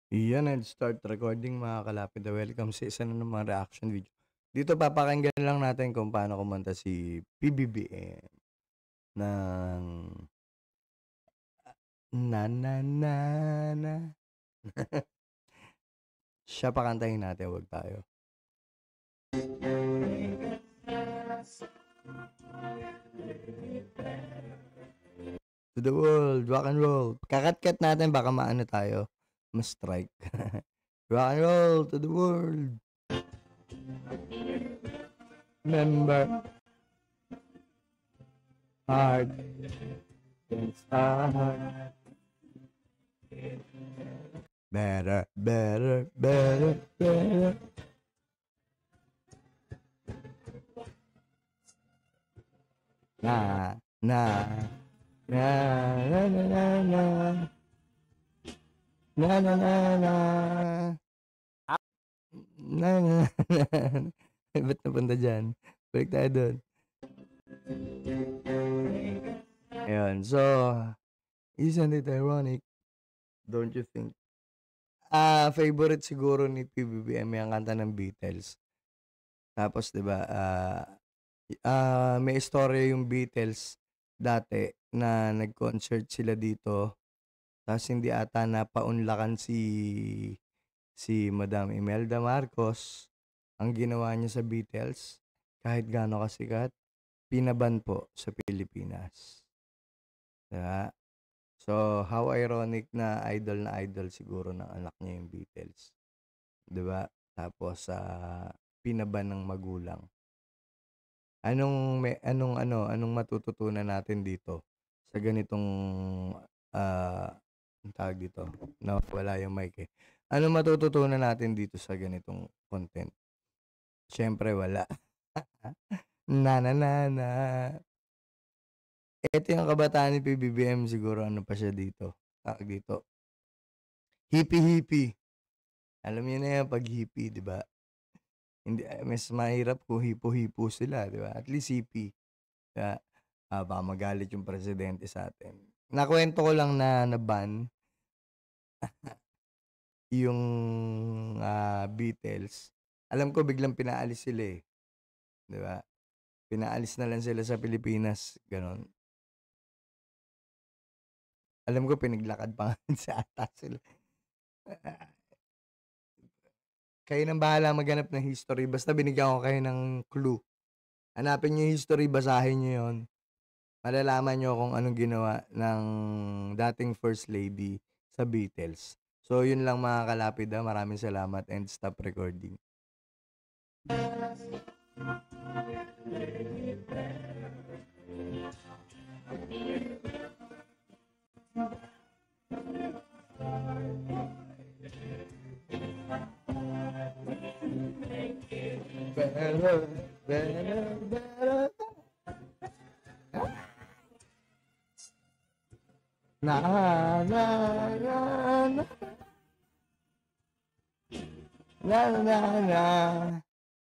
Iyan and start recording mga kalapit. Welcome sa isa na namang reaction video. Dito papakinggan lang natin kung paano kumanta si PBBM ng na na na na. Siya pakantahin natin, wag tayo. To the world, rock and roll. Kakat-kat natin baka maano tayo, ma-strike. Rock and roll to the world. Remember, hard, it's hard. Better, better, better, better. Na, na, na, na, na, na, na. Na, na, na, na. Na, na, na. Ba't napunta dyan? Balik tayo doon. Ayun, so, isn't it ironic? Don't you think? Favorite siguro ni PBBM yung kanta ng Beatles. Tapos, di ba, may istorya yung Beatles dati na nag-concert sila dito. Tapos hindi ata napaunlakan si Madam Imelda Marcos. Ang ginawa niya sa Beatles, kahit gaano kasikat, pinaban po sa Pilipinas. Diba? So, how ironic na idol siguro ng anak niya yung Beatles. Diba? Tapos, pinaban ng magulang. Anong matututunan natin dito sa ganitong ang tawag dito? Nawala yung mic eh. Anong matututunan natin dito sa ganitong content? Siyempre wala. Na na na na. Ito yung kabataan ni PBBM siguro ano pa siya dito. Tawag dito. Hippie. Alam niyo na yan pag hippie, di ba? Hindi, mas mahirap kung hipo-hipo sila, di ba? At least hippie. Kaya, baka magalit yung presidente sa atin. Nakwento ko lang na ban yung Beatles. Alam ko biglang pinaalis sila eh. Di ba? Pinaalis na lang sila sa Pilipinas. Ganon. Alam ko pinaglakad pa nga sa ata sila. Kayo nang bahala maghanap ng history. Basta binigyan ko kayo ng clue. Hanapin nyo yung history, basahin nyo yun. Malalaman nyo kung anong ginawa ng dating First Lady sa Beatles. So, yun lang mga kalapid. Maraming salamat and stop recording. Better. Na na na na na na na.